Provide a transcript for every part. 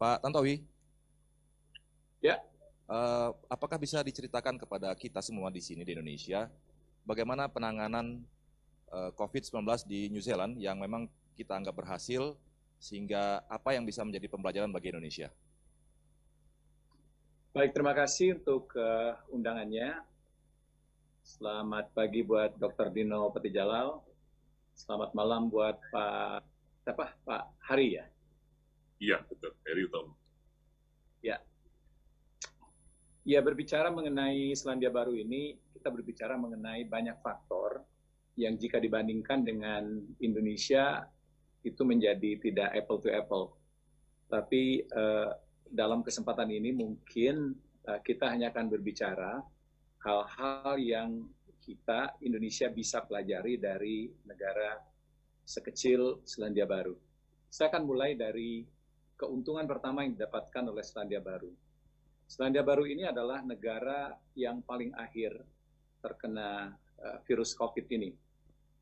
Pak Tantowi, Ya, apakah bisa diceritakan kepada kita semua di sini di Indonesia, bagaimana penanganan COVID-19 di New Zealand yang memang kita anggap berhasil, sehingga apa yang bisa menjadi pembelajaran bagi Indonesia? baik, terima kasih untuk undangannya. Selamat pagi buat Dr. Dino Patijalal. Selamat malam buat Pak Hari ya. Iya, betul. Heri Utomo. Ya. Ya, berbicara mengenai Selandia Baru ini, kita berbicara mengenai banyak faktor yang jika dibandingkan dengan Indonesia itu menjadi tidak apple to apple. Tapi dalam kesempatan ini mungkin kita hanya akan berbicara hal-hal yang kita Indonesia bisa pelajari dari negara sekecil Selandia Baru. Saya akan mulai dari keuntungan pertama yang didapatkan oleh Selandia Baru. Selandia Baru ini adalah negara yang paling akhir terkena virus COVID ini.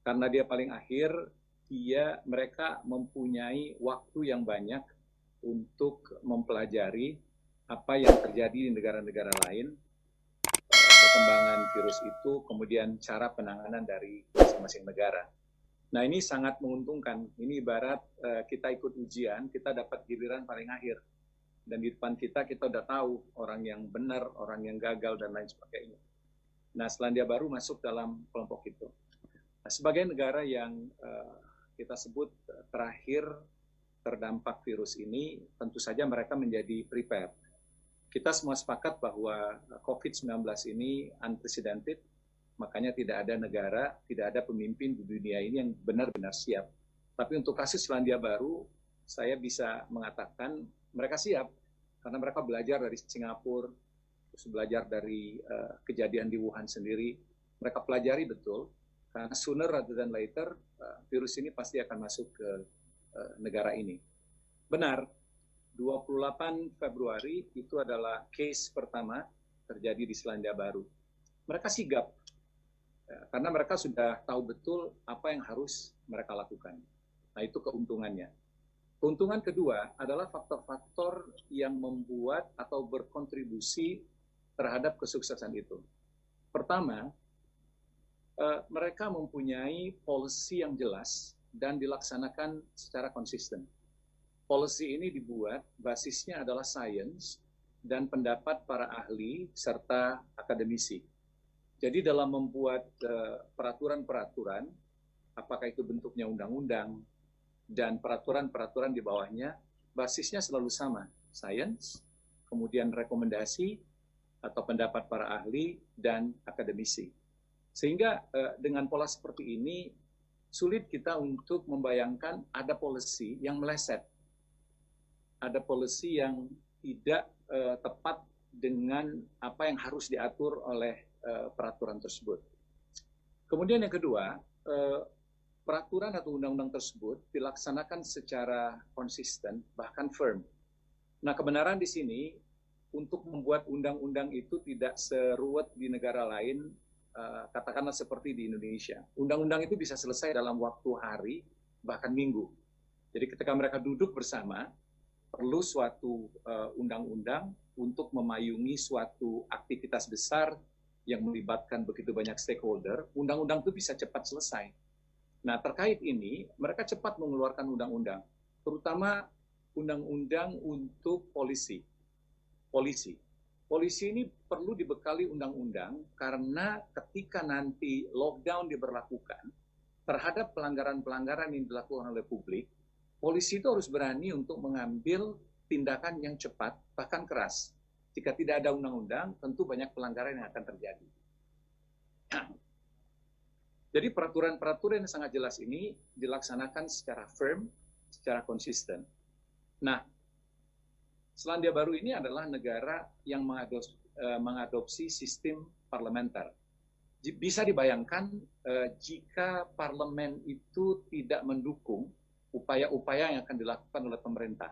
Karena dia paling akhir, mereka mempunyai waktu yang banyak untuk mempelajari apa yang terjadi di negara-negara lain, perkembangan virus itu, kemudian cara penanganan dari masing-masing negara. Nah, ini sangat menguntungkan. Ini ibarat kita ikut ujian, kita dapat giliran paling akhir. Dan di depan kita udah tahu orang yang benar, orang yang gagal, dan lain sebagainya. Nah, Selandia Baru masuk dalam kelompok itu. Nah, sebagai negara yang kita sebut terakhir terdampak virus ini, tentu saja mereka menjadi prepared. Kita semua sepakat bahwa COVID-19 ini unprecedented, makanya tidak ada negara, tidak ada pemimpin di dunia ini yang benar-benar siap. Tapi untuk kasus Selandia Baru, saya bisa mengatakan mereka siap, karena mereka belajar dari Singapura, terus belajar dari kejadian di Wuhan sendiri. Mereka pelajari betul, karena sooner rather than later, virus ini pasti akan masuk ke negara ini. Benar, 28 Februari itu adalah case pertama terjadi di Selandia Baru. Mereka sigap, karena mereka sudah tahu betul apa yang harus mereka lakukan. Nah, itu keuntungannya. Keuntungan kedua adalah faktor-faktor yang membuat atau berkontribusi terhadap kesuksesan itu. Pertama, mereka mempunyai policy yang jelas dan dilaksanakan secara konsisten. Policy ini dibuat, basisnya adalah sains dan pendapat para ahli serta akademisi. Jadi dalam membuat peraturan-peraturan, apakah itu bentuknya undang-undang, dan peraturan-peraturan di bawahnya, basisnya selalu sama, sains, kemudian rekomendasi atau pendapat para ahli dan akademisi. Sehingga dengan pola seperti ini, sulit kita untuk membayangkan ada policy yang meleset, ada policy yang tidak tepat dengan apa yang harus diatur oleh peraturan tersebut. Kemudian yang kedua, peraturan atau undang-undang tersebut dilaksanakan secara konsisten, bahkan firm. Nah, kebenaran di sini, untuk membuat undang-undang itu tidak seruwet di negara lain, katakanlah seperti di Indonesia. Undang-undang itu bisa selesai dalam waktu hari, bahkan minggu. Jadi ketika mereka duduk bersama, perlu suatu undang-undang untuk memayungi suatu aktivitas besar yang melibatkan begitu banyak stakeholder, undang-undang itu bisa cepat selesai. Nah, terkait ini, mereka cepat mengeluarkan undang-undang, terutama undang-undang untuk polisi. Polisi ini perlu dibekali undang-undang karena ketika nanti lockdown diberlakukan terhadap pelanggaran-pelanggaran yang dilakukan oleh publik, polisi itu harus berani untuk mengambil tindakan yang cepat, bahkan keras. Jika tidak ada undang-undang, tentu banyak pelanggaran yang akan terjadi. Jadi peraturan-peraturan yang sangat jelas ini dilaksanakan secara firm, secara konsisten. Nah, Selandia Baru ini adalah negara yang mengadopsi sistem parlementer. Bisa dibayangkan jika parlemen itu tidak mendukung upaya-upaya yang akan dilakukan oleh pemerintah.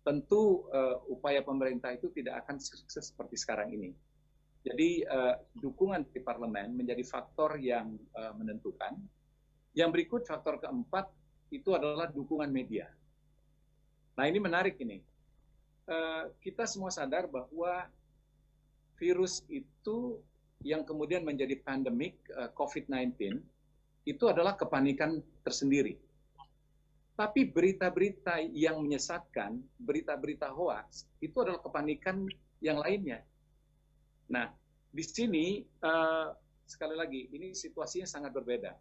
Tentu upaya pemerintah itu tidak akan sukses seperti sekarang ini. Jadi dukungan di parlemen menjadi faktor yang menentukan. Yang berikut, faktor keempat, itu adalah dukungan media. Nah, ini menarik ini. kita semua sadar bahwa virus itu yang kemudian menjadi pandemik COVID-19 itu adalah kepanikan tersendiri. Tapi berita-berita yang menyesatkan, berita-berita hoax, itu adalah kepanikan yang lainnya. Nah, di sini sekali lagi, ini situasinya sangat berbeda.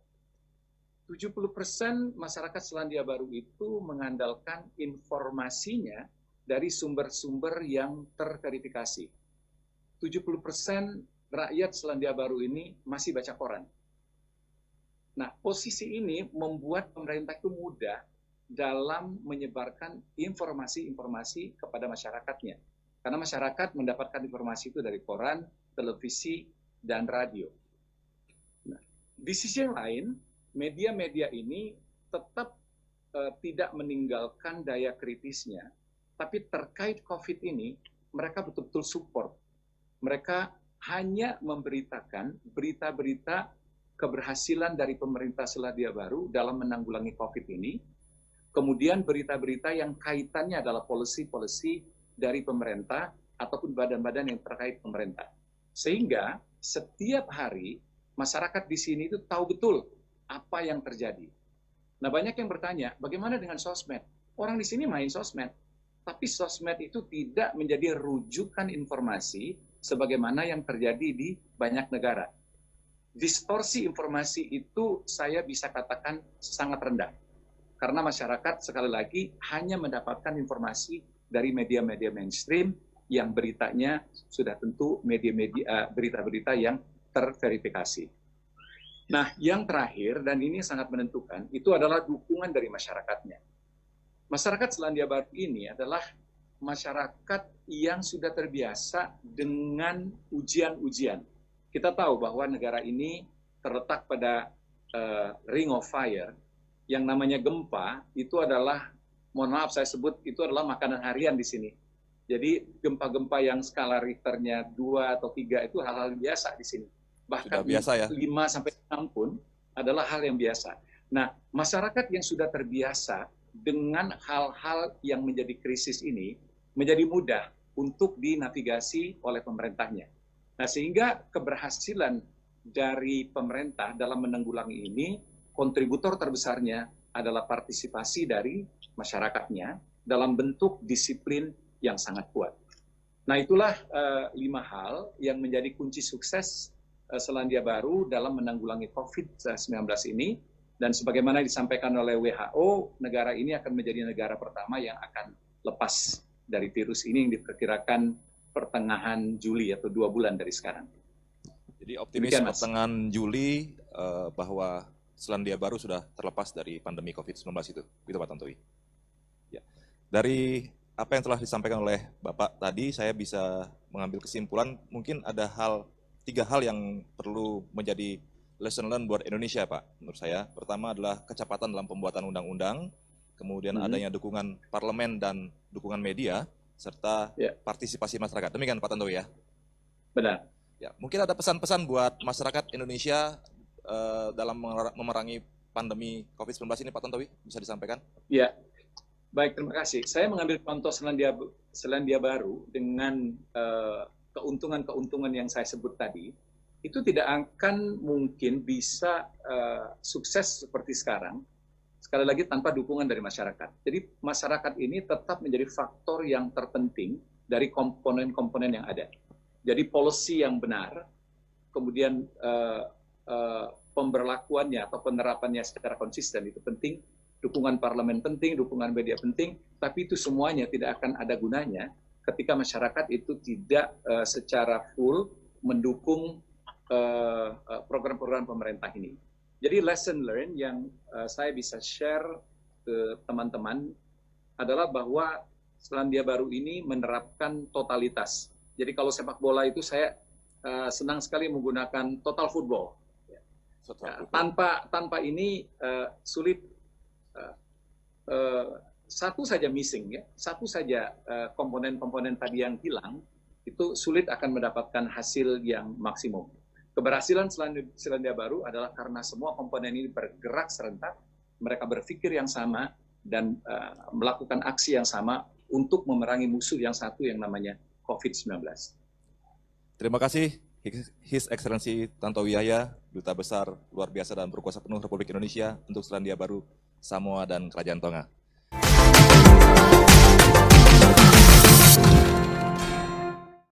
70% masyarakat Selandia Baru itu mengandalkan informasinya dari sumber-sumber yang terverifikasi. 70% rakyat Selandia Baru ini masih baca koran. Nah, posisi ini membuat pemerintah itu mudah dalam menyebarkan informasi-informasi kepada masyarakatnya. Karena masyarakat mendapatkan informasi itu dari koran, televisi, dan radio. Nah, di sisi yang lain, media-media ini tetap tidak meninggalkan daya kritisnya, tapi terkait COVID ini, mereka betul-betul support. Mereka hanya memberitakan berita-berita keberhasilan dari pemerintah Selandia Baru dalam menanggulangi COVID ini, kemudian berita-berita yang kaitannya adalah policy-policy dari pemerintah ataupun badan-badan yang terkait pemerintah. Sehingga setiap hari masyarakat di sini itu tahu betul apa yang terjadi. Nah, banyak yang bertanya, bagaimana dengan sosmed? Orang di sini main sosmed, tapi sosmed itu tidak menjadi rujukan informasi sebagaimana yang terjadi di banyak negara. Distorsi informasi itu saya bisa katakan sangat rendah. Karena masyarakat sekali lagi hanya mendapatkan informasi dari media-media mainstream yang beritanya sudah tentu media-media berita-berita yang terverifikasi. Nah, yang terakhir dan ini sangat menentukan itu adalah dukungan dari masyarakatnya. Masyarakat Selandia Baru ini adalah masyarakat yang sudah terbiasa dengan ujian-ujian. Kita tahu bahwa negara ini terletak pada ring of fire, yang namanya gempa itu adalah, mohon maaf saya sebut, itu adalah makanan harian di sini. Jadi gempa-gempa yang skala Richternya 2 atau 3 itu hal-hal biasa di sini. Bahkan biasa, ya? 5 sampai 6 pun adalah hal yang biasa. Nah, masyarakat yang sudah terbiasa dengan hal-hal yang menjadi krisis ini menjadi mudah untuk dinavigasi oleh pemerintahnya. Nah, sehingga keberhasilan dari pemerintah dalam menanggulangi ini, kontributor terbesarnya adalah partisipasi dari masyarakatnya dalam bentuk disiplin yang sangat kuat. Nah, itulah 5 hal yang menjadi kunci sukses Selandia Baru dalam menanggulangi COVID-19 ini. Dan sebagaimana disampaikan oleh WHO, negara ini akan menjadi negara pertama yang akan lepas dari virus ini yang diperkirakan pertengahan Juli atau 2 bulan dari sekarang. Jadi optimis pertengahan Juli bahwa Selandia Baru sudah terlepas dari pandemi COVID-19 itu, gitu Pak Tantowi. Ya. Dari apa yang telah disampaikan oleh Bapak tadi, saya bisa mengambil kesimpulan mungkin ada 3 hal yang perlu menjadi lesson learned buat Indonesia, Pak, menurut saya. Pertama adalah kecepatan dalam pembuatan undang-undang, kemudian adanya dukungan parlemen dan dukungan media, serta partisipasi masyarakat. Demikian Pak Tantowi, ya? Benar. Ya, mungkin ada pesan-pesan buat masyarakat Indonesia dalam memerangi pandemi COVID-19 ini, Pak Tantowi, bisa disampaikan? Ya, baik, terima kasih. Saya mengambil contoh Selandia Baru dengan keuntungan-keuntungan yang saya sebut tadi, itu tidak akan mungkin bisa sukses seperti sekarang, sekali lagi tanpa dukungan dari masyarakat. Jadi masyarakat ini tetap menjadi faktor yang terpenting dari komponen-komponen yang ada. Jadi policy yang benar, kemudian pemberlakuannya atau penerapannya secara konsisten itu penting, dukungan parlemen penting, dukungan media penting, tapi itu semuanya tidak akan ada gunanya ketika masyarakat itu tidak secara full mendukung program-program pemerintah ini. Jadi lesson learned yang saya bisa share ke teman-teman adalah bahwa Selandia Baru ini menerapkan totalitas. Jadi kalau sepak bola itu saya senang sekali menggunakan total football. Tanpa ini sulit, satu saja missing, ya, satu saja komponen-komponen tadi yang hilang, itu sulit akan mendapatkan hasil yang maksimum. Keberhasilan Selandia Baru adalah karena semua komponen ini bergerak serentak, mereka berpikir yang sama, dan melakukan aksi yang sama untuk memerangi musuh yang satu yang namanya COVID-19. Terima kasih His Excellency Tantowi Yahya, Duta Besar luar biasa dan berkuasa penuh Republik Indonesia untuk Selandia Baru, Samoa, dan Kerajaan Tonga.